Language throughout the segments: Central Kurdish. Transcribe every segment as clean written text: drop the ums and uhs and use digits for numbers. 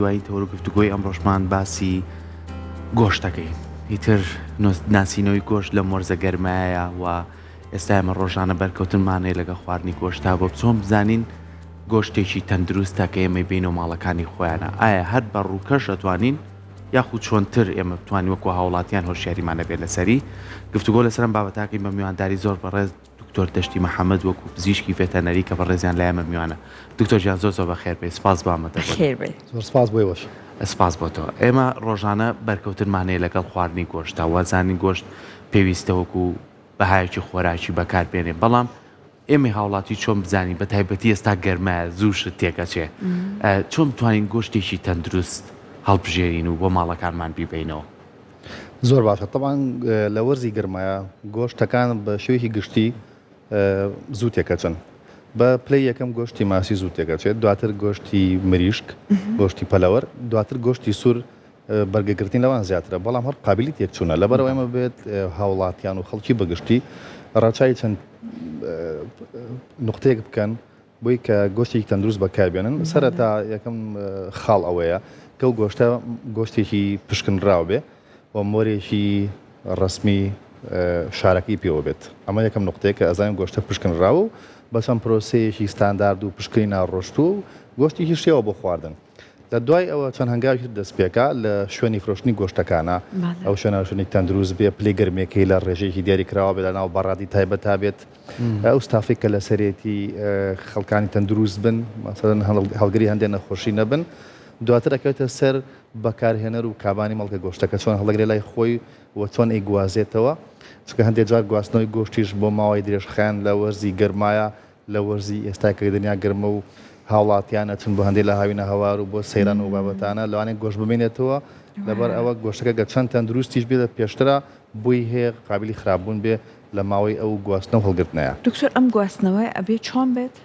دوایی تەوەرە گفتوگۆی ئەمڕۆژمان باسی گۆشتەکەی ئیتر ناسینەوەی گۆشت لە مۆرزە گەرمایە و ئێستا ئێمە ڕۆژانە بەرکەوتنمانەیە لەگە خواردنی گۆشتا بۆ بچۆن بزانین گۆشتێکی تەندروستە کە ئێمە بین و ماڵەکانی خۆیانە ئایا هەر بە ڕووکەش ئەتوانین یاخود چۆنتر ئێمە بتوانین وەکو هاوڵاتیان هۆشیاریمانە بێت لەسەری گفتوگۆ لەسەرم بابەتاکەی بە میوانداری زۆر بەڕێز دکتۆر دەشتی محەممەد وەکو پزیشکی ڤێتەنەری کە بەڕێزیان لە ئێمە میوانە دکتۆر گیان زۆر بەخێر بێ سپاس بامەتە زۆر سپاس بۆی وەش سپاس بۆ تۆ ئێمە ڕۆژانە بەرکەوتنمانەیە لەگەڵ خواردنی گۆشتا وازانی گۆشت پێویستە وەکو بەهایەکی خۆراکی بەکاربێنێ بەڵام ئێمە هاوڵاتی چۆن بزانین بە تایبەتی ئێستا گەرمایە زووشت تێکەچێ چۆن بتوانین گۆشتێکی تەندروست هەڵبژێرین و بۆ ماڵەکانمان بیبینەوە زۆر باشە طبعاً لە وەرزی گەرمایە گۆشتەکان بە شێوەیەکی گشتی زوو تێکەچن بە پلەی یەکەم گۆشتی ماسی زوو تێکەچێت دواتر گۆشتی مریشک گۆشتی پەلەوەر دواتر گۆشتی سوور بەرگەگرتنی لەوان زیاترە بەڵام هەر قابلی تێکچوونە لەبەرەوە ئێمە بێت هاوڵاتیان و خەڵکی بەگشتی ڕاچای چەند نقطەیەک بکەن بۆی کە گۆشتێکی تەندروست بەکاربێنن سەرەتا یەکەم خاڵ ئەوەیە کە و گۆشتە گۆشتێکی پشکنراو بێ و مۆرێکی ڕسمی شارەکەی پێوە بێت ئەمە یەکەم نقطەیە کە ئەزانین گۆشتە پشکنراوە و بە چەند پرۆسەیەکی ستاندارد و پشکنی ناڕۆشتوو و گۆشتێکی شێوە بۆ خواردن لە دوای ئەوە چەند هەنگاوی دەست پێکا لە شوێنی فرۆشتنی گۆشتەکانە ئەو شوێنی تەندروست بێ پلەی گەرمێکەی لە ڕێژەیەکی دیاریکراوە بێت لە ناو بەڕادی تایبەت تا بێت ئەو ستافێک کە لە سەرێتی خەڵکانی تەندروست بن مەسەڵەن هەڵگری هەندێک نەخۆشی نەبن دواتر ئەکەوێتە سەر بەکارهێنەر و کابانی مەڵکە گۆشتەکە چۆن هەڵەگرێ لای خۆی و چۆن ئەیگوازێتەوە چونکە هەندێک جار گواستنەوەی گۆشتیش بۆ ماوەی درێژخایەن لە وەرزی گەرمایە لە وەرزی ئێستا کە دنیا گەرمە و هاوڵاتیانە چون بۆ هەندێک لە هاوینە هەوار و بۆ سەیران و بابەتانە لەوانەیە گۆشت ببینێتەوە لەبەر ئەوە گۆشتەکە گە چەند تەندروستیش بێت پێشترە بووی هەیە قابلی خراپبوون بێ لە ماوەی ئەو گواستنەوە هەڵگرتنەیە دکتۆر ئەم گواستنەوەی ئەبێ چۆن بێت؟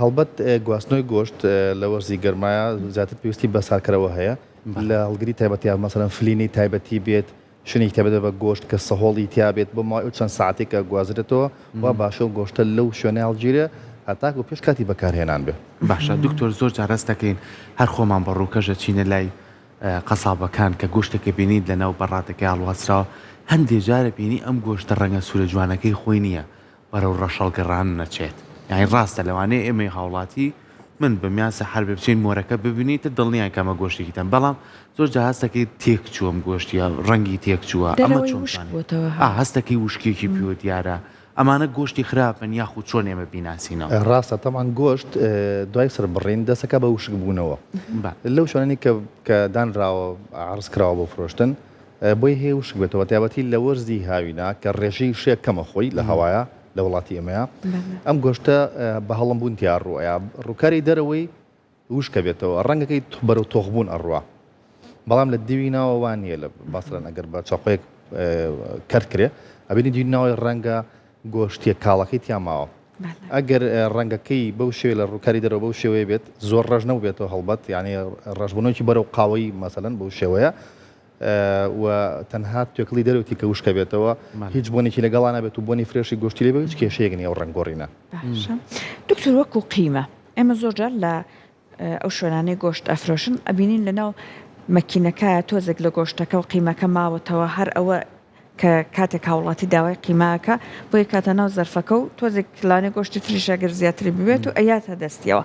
هەڵبەت گواستنەوەی گۆشت لە وەرزی گەرمایە زیاتر پێویستی بە سارکەرەوە هەیە لە هەڵگری تایبەتیان مەسەڵەن فلینی تایبەتی بێت شوێنێکی تایبەتە بە گۆشت کە سەهۆڵی تیا بێت بۆ ماوەی چەند ساعتێکە گوازرێتەوە و باشە و گۆشتە لەو شوێنە هەڵگیرە هەتاک و پێش کاتی بەکارهێنان بێ باشە دکتۆر زۆر جارەست دەکەین هەر خۆمان بە ڕووکەژە چینە لای قەسابەکان کە گۆشتێکە بینیت لە ناو بەڕاتەکەی هەڵواسراوە هەندێک جارە بینی ئەم گۆشتە ڕەنگە سوورە جوانەکەی خۆی نییە بەرەو ڕەشەڵگەڕان نەچێت یعنی ڕاستە لەوانەیە ئێمەی هاوڵاتی من بە میاسە هەر بچین مۆرەکە ببینیتە دڵنیان کەمە گۆشتێکیتەن بەڵام زۆر جا هەستەکەی تێک چووەم گۆشتیە ڕەنگی تێک چووە ئەمە هەستەکەی وشکێکی پیوە دیارە ئەمانە گۆشتی خراپن یاخود چۆن ئێمە بیناسینەوە ڕاستە تەمان گۆشت دوای سەر بڕین دەسەکە بە وشک بوونەوە لەو شوێنانی کە دانراوە عرض کراوە بۆ فرۆشتن بۆی هەیە وشک بێتەوە تایبەتی لە وەرزی هاوینە کە ڕێژەی شێ کەمە خۆی لە هەوایە لە وڵاتی ئێمەیە ئەم گۆشتە بە هەڵم بوون تیا ڕووە ڕووکاری دەرەوەی وشکە بێتەوە ڕەنگەکەی بەرەو تۆخبوون ئەڕوە بەڵام لە دیویناوە وان نیە لە باسرەن ئەگەر بە چاقۆیەک کەرد کرێ ئەبینی دیویناوەی ڕەنگە گۆشتیە کاڵەکەی تیاماوە ئەگەر ڕەنگەکەی بەو شێوێ لە ڕووکاری دەرەوە بەو شێوەیە بێت زۆر ڕژ نەبێتەوە هەڵبەت یعنی ڕژبوونەوەی بەرەو قاوەی مەسەلەن بەو شێوەیە و تەنها توێکڵی دەرەوتی کە وشکە بێتەوە هیچ بۆنێکی لەگەڵانە بێت و بۆنی فرێشی گۆشتی لێ بێت هیچ کێشەیەک نیە و ڕەنگۆڕینە دکتۆر وەکو قیمە ئێمە زۆرجار لە ئەو شوێنانەی گۆشت ئەفرۆشن ئەبینین لەناو مەکینەکە تۆزێک لە گۆشتەکە و قیمەکە ماوەتەوە هەر ئەوە کە کاتێک هاوڵاتی داوای قیماکە بۆی کاتە ناو زەرفەکە و تۆزێک کلانێ گۆشتی تریشاگەر زیاتری ببێت و ئەیاتە دەستیەوە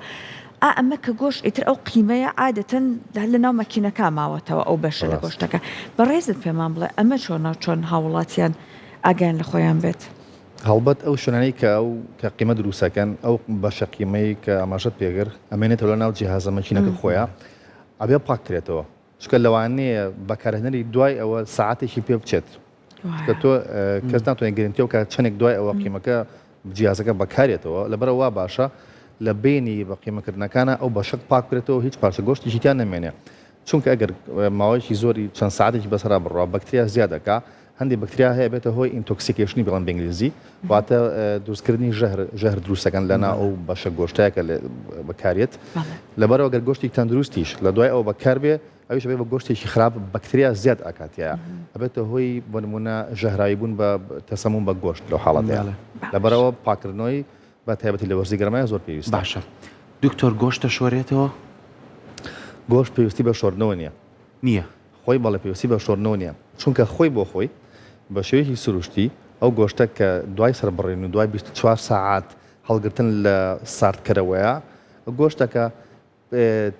ئەمە کە گۆشت ئیتر ئەو قیمەیە عادەتەن لە ناو مەکینەکە ماوەتەوە ئەو بەشە لە گۆشتەکە بەڕێزت پێمان بڵێ ئەمە چۆن هاوڵاتیان ئاگیان لە خۆیان بێت هەڵبەت ئەو شوێنانەی کە ئەو کە قیمە دروستەکەن ئەو بەشە قیمەی کە ئاماژەت پێگر ئەمێنێتەوە لە ناو جیهازە مەکینەکە خۆیان ئەبێ پاکرێتەوە چکە لەوانەیە بەکارهێنەری دوای ئەوە ساعتێکی پێ بچێت کە تۆ کەس ناتوانێت گرنتیەوە کە چەندێک دوای ئەوە قیمەکە جیازەکە بەکارێتەوە لەبەرەوە باشە لە بینی بە قیمەکردنەکانە ئەو بەشک پاکرێتەوە هیچ پارچە گۆشتی تیان نەمێنێ چونکە ئەگەر ماوەیەکی زۆری چەند ساعتێکی بەسەرا بڕوا بەکتریا زیادەکە هەندێک بەکتریا هەیە بێتە هۆی ئینتۆکسیکیشنی بڵێن بە ئینگلیزی واتە دروستکردنی ژەهر دروستەکەن لەنا ئەو بەشە گۆشتایەکە بەکارێت لەبەرەوە گەر گۆشتی تەندروستیش لە دوای ئەو بەکار بێ ئەویش بێ بە گۆشتێکی خراپ بەکتریا زیاد ئاکاتیە ئەبێتە هۆی بۆ نمونە ژەهراوی بوون بە تەسەموم بە گۆشت لەو حاڵەتەیە لەبەرەوە پاکردنەوەی بە تایبەتی لە وەرزی گەرمایە زۆر پێویستە باشە دکتۆر گۆشتە شۆرێتەوە گۆشت پێویستی بە شۆردنەوە نییە نییە خۆی بەڵێ پێویستی بە شۆردنەوە نییە چونکە خۆی بۆ خۆی بە شێوەیەکی سروشتی ئەو گۆشتە کە دوای سەربڕین و دوای 24 ساعات هەڵگرتن لە ساردکەرەوەیە گۆشتەکە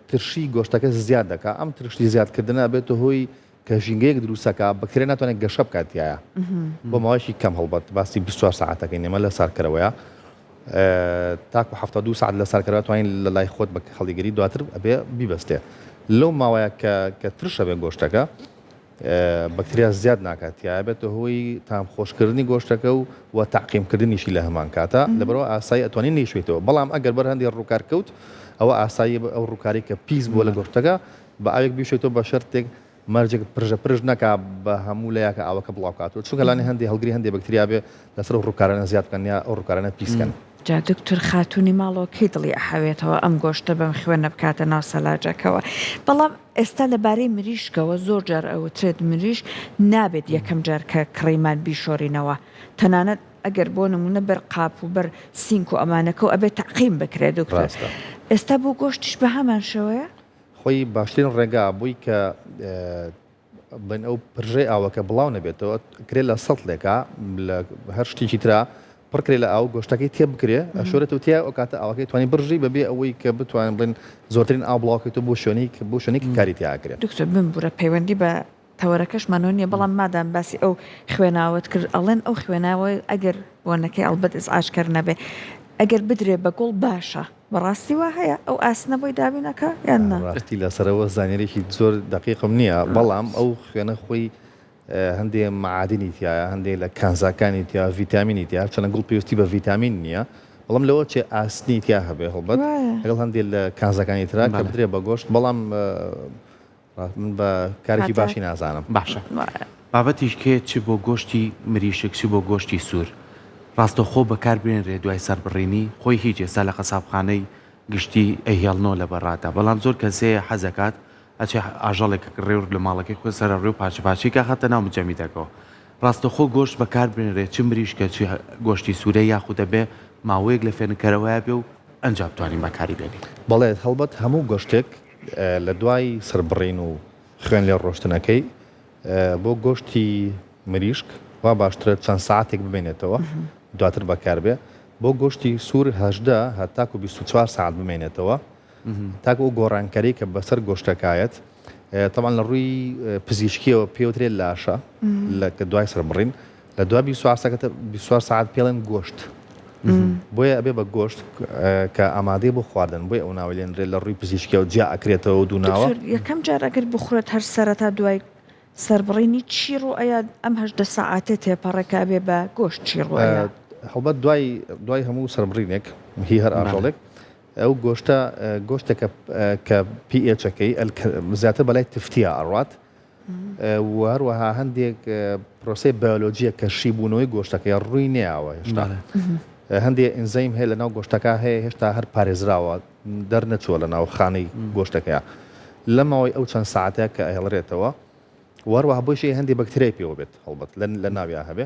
ترشی گۆشتەکە زیاد دەکات ئەم ترشی زیادکردنە بێتە هۆی کە ژینگەیەک دروستەکە بەکرێ ناتوانێت گەشە بکاتیایە بۆ ماوەیەکی کەم هەڵبەت باسی 24 ساعتەکەی نێمە لە ساردکەرەوەیە تاکو 72 ساعت لە ساردکەرەوە توانین لە لای خۆت بە خەڵیگەری دواتر ئەبێ بیبەستێ لەو ماوەیە کە ترشە بێ گۆشتەکە بەکتریا زیاد ناکاتیایە بێتە هۆی تام خۆشکردنی گۆشتەکە و تاقیمکردنیشی لە هەمان کاتە لەبەرەوە ئاسایی ئەتوانین نێشوێتەوە بەڵام ئەگەر بەر هەندێک ڕووکار کەوت ئەوە ئاسایی ئەو ڕووکاری کە پیس بووە لە گۆشتەکە بە ئاوێک بیشێتەوە بە شەرتێک مەرجێک پرژ نەکا بە هەموو لایەکە ئاوەکە بڵاوکاتەوە چونکە لانی هەندێک هەڵگری هەندێک بەکتریا بێ لەسەر ڕووکارانە زیاد بکەن یا ئەو ڕووکارانە پیسکەن جا دکتۆر خاتوونی ماڵەوە کەی دڵی ئەحەوێتەوە ئەم گۆشتە بەم خوێنە بکاتە ناو سەلاجەکەەوە بەڵام ئێستا لەبارەی مریشکەوە زۆر جار ئەوترێت مریش نابێت یەکەم جار کە کڕیمان بیشۆرینەوە تەنانەت ئەگەر بۆ نمونە بەر قاپ و بەر سینک و ئەمانەکە و ئەبێت تەقیم بکرێت دکتۆر ئێستا بۆ گۆشتیش بە هەمان شێوەیە خۆی باشترین ڕێگا بووی کە بن ئەو پرژەی ئاوەکە بڵاو نەبێتەوە کرێت لە سەڵێکا لە هەر شتێکی ترا پڕکرێ لە ئاو گۆشتەکەی تێ بکرێ ئەشۆرێتەوە تیا ئەو کاتە ئاوەکەی توانی بڕژی بەبێ ئەوەی کە بتوانین بڵێن زۆرترین ئاو بڵاوکەیتەوە بۆ شوێنێکی کاری تیاکرێت دکتۆر بمبورە پەیوەندی بە تەوەرەکەشمانەوە نییە بەڵام مادام باسی ئەو خوێناوت کرد ئەڵێن ئەو خوێناوە ئەگەر بۆنەکەی ئەڵبەت ئزعاجکەر نەبێ ئەگەر بدرێ بە گوڵ باشە بەڕاستی وا هەیە ئەو ئاسنە بۆی دابینەکە یان ڕاستی لەسەرەوە زانێرێکی زۆر دقیقم نییە بەڵام ئەو خوێنە خۆی هەندێک معادنی تایە هەندێک لە کانزاکانی تیا ڤیتامینی تیا چەنە گوڵ پێویستی بە ڤیتامین نییە بەڵام لەوە چێ ئاسنی تیا هەبێ هەڵبەت لەگەڵ هەندێک لە کانزاکانی ترا کە بدرێ بە گۆشت بەڵام من بە کارێکی باشی نازانم باشە بابەتیش کێ چی بۆ گۆشتی مریشک چی بۆ گۆشتی سوور ڕاستەخۆ بەکاربێنرێ دوای سەربڕینی خۆی هیچ ئێستا لە قەسابخانەی گشتی ئەهێڵنەوە لە بەڕاتە بەڵام زۆر کەسەیە حەزەکات ئەچێ ئاژەڵێک ڕێور لە ماڵەکەی خۆی سەر ڕێ و پاچپاچیکە هاتە ناو مجەمیدەکەەوە ڕاستەخۆ گۆشت بەکاربێنرێت چ مریشکە چی گۆشتی سوورە یاخودە بێ ماوەیەک لە فێنکەرەوەیە بێ و ئەنجام توانین بەکاری بێنی بەڵێت هەڵبەت هەموو گۆشتێک لە دوای سەربڕین و خوێن لێ ڕۆشتنەکەی بۆ گۆشتی مریشک وا باشترە چەند ساعتێک ببێنێتەوە دواتر بەکار بێ بۆ گۆشتی سوور هەژدە هەتاکو 24 ساعت بمێنێتەوە تاکو ئەو گۆڕانکەری کە بەسەر گۆشتەکایەت تەمان لە ڕووی پزیشکیەوە پێوترێت لاشە لە دوای سەربڕین لە دوای 24 ساعت پێڵێن گۆشت بۆیە ئەبێ بە گۆشت کە ئامادەی بۆ خواردن بۆی ئەو ناوێنرێت لە ڕووی پزیشکیەوە جیا ئەکرێتەوە دووناوە یەکەم جار ئەگەر بخورێت هەر سەرەتا دوای سەربڕینی چی ڕوو ئەیە ئەم هەژدە ساعاتێ تێپەڕێکا بێ بە گۆشت چی ڕوایە هەڵبەت دوای هەموو سەربڕینێک هی هەر ئاژەڵێک ئەو گۆشتێکە کە PHەکەی زیاتر بەلای تفتیە ئەڕات و هەروەها هەندێک پرۆسی بەیۆلۆجیە کە شیبوونەوەی گۆشتەکەی ڕووی نێاوە هێشتا هەندێک ئەنزەیم هەیە لە ناو گۆشتەکە هەیە هێشتا هەر پارێزراوە دەرنەچووە لە ناو خانەی گۆشتەکەیە لەماوەی ئەو چەند ساعتەیە کە ئەهێڵرێتەوە وەروەها بۆشی هەندێک بەکتریای پێوە بێت هەڵبەت لە ناویە هەبێ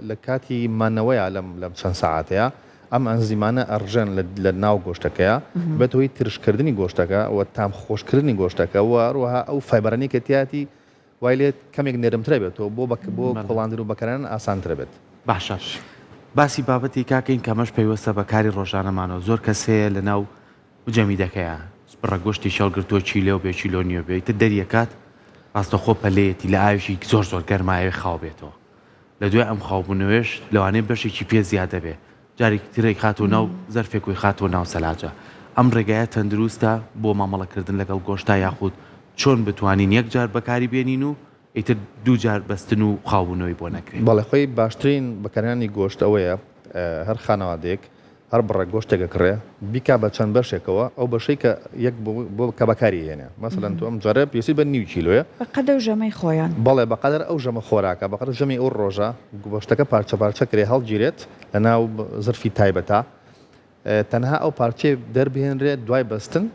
لە کاتی مانەوەیە لەم چەند ساعتەیە ئەم ئەنزیمانە ئەڕژەن لە ناو گۆشتەکەیە بێتەوەی ترشکردنی گۆشتەکە و تام خۆشکردنی گۆشتەکە و هەروەها ئەو فایبەرانی کە تیاتی وای لێت کەمێک نێرمترە بێتەوە بۆ کۆڵاندن و بەکاران ئاسانترە بێت باشەش باسی بابەتی کاکەین کەمەش پێیوەستە بەکاری ڕۆژانەمانەوە زۆر کەسەیە لە ناو جەمیدەکەیە بڕە گۆشتی شەڵگرتووە چیلۆ بێ چیلۆنیۆ بێتە دەریەکات ڕاستەخۆ پەلەیەتی لە ئاویشی زۆر گەرمایەوە خاو بێتەوە لە دوای ئەم خاوبوونەوەش لەوانەیە بەشێکی پێ زیادە بێ جارێک ترێک خاتۆ ناو زەرفێکوی خاتۆ ناو سەلاجە ئەم ڕێگایە تەندروستە بۆ مامەڵەکردن لەگەڵ گۆشتا یاخود چۆن بتوانین یەک جار بەکاری بێنین و ئیتر دوو جار بەستن و خاوبوونەوەی بۆ نەکرێن بەڵێ خۆی باشترین بەکارانی گۆشت ئەوەیە هەر خانەوادێک هەر بڕە گۆشتێکە کڕێ بیکا بە چەند بەشێکەوە ئەو بەشەی کە یەک بۆ کە بەکاری هێنێ مەسەلەن تۆ ئەم جارە پێویستی بە نیو کیلۆیە بەقەدە و ژەمەی خۆیان بەڵێ بەقەدەر ئەو ژەمە خۆراکە بەقەدەر ژەمی ئەو ڕۆژە گۆشتەکە پارچە پارچە کرێ هەڵگیرێت لە ناو زرفی تایبەتە تەنها ئەو پارچێ دەربهێنرێت دوای بەستن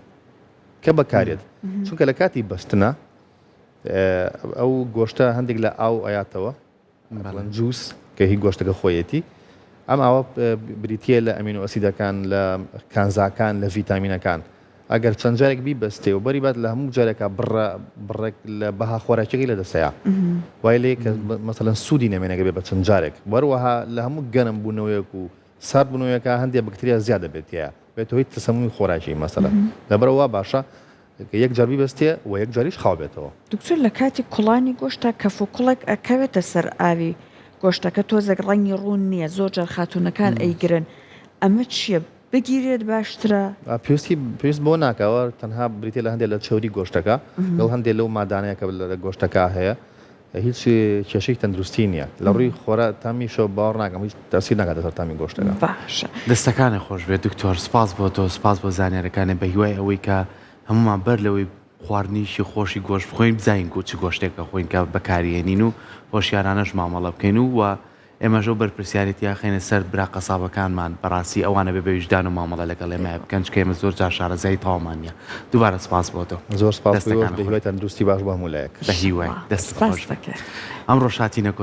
کە بەکارێت چونکە لە کاتی بەستنە ئەو گۆشتە هەندێک لە ئاو ئەیاتەوە جووس کە هی گۆشتەکە خۆیەتی ئەم ئاوە بریتە لە ئەمینۆ ئەسیدەکان لە کانزاکان لە ڤیتامینەکان ئەگەر چەند جارێک بیبەستێ و بەری بات لە هەموو جارێکە بڕێک لە بەها خۆراکێکی لە دەسەیە وای لێ کە مەسەلەن سوودی نەمێنەگە بێ بە چەند جارێک وەروەها لە هەموو گەنم بوونەوەیەک و سارد بوونەوەیەکە هەندێک بەکتریا زیادە بێتەیە بێتەوە هیچ تسەمومی خۆراکی مەسەلەن لەبەرەوە باشە یەک جار بیبەستێ و یەک جاریش خاو بێتەوە. دکتۆر لە کاتی کوڵانی گۆشتە کەفوکوڵێک ئەکەوێتە سەر ئاوی گۆشتەکە تۆزێک ڕەنگی ڕوون نییە زۆر جار خاتونەکان ئەیگرن ئەمە چییە بگیرێت باشترە؟ پێویست بۆ ناکەوە تەنها بریتێ لە هەندێک لە چەوری گۆشتەکە لەو هەندێک لەو مادانەیەکە لە گۆشتەکە هەیە هیچ کێشەی تەندروستی نییە لە ڕووی خۆرا تامیشەوە باوەڕ ناکەم هیچ تەسی ناکاتە سەر تامی گۆشتەکە. باشە دەستەکانی خۆش بێت دکتۆر سپاس بۆ تۆ سپاس بۆ زانیارەکانی بە هیوای ئەوەی کە هەمومان بەر لەوەی خواردنیشی خۆشی گۆشت بخۆین بزانین چ گۆشتێکە خۆین کە بەکارهێنین و هۆشیارانەش مامەڵە بکەین و ئێمەژۆ بەرپرسیارەتی خینە سەر برا قەسابەکانمان بەڕاستی ئەوانە بێ بەویژدان و مامەڵە لەگەڵ ئێمە بکەن چکە ئێمە زۆر جار شارەزای تاوانمانە دووبارە سپاس بۆ تۆ زۆر سپاس بە هیوای تەندروستی باش بە هەموو لایەک بە هیوای دەست خۆش دەکەێت ئەمڕۆ شاتینە کۆتە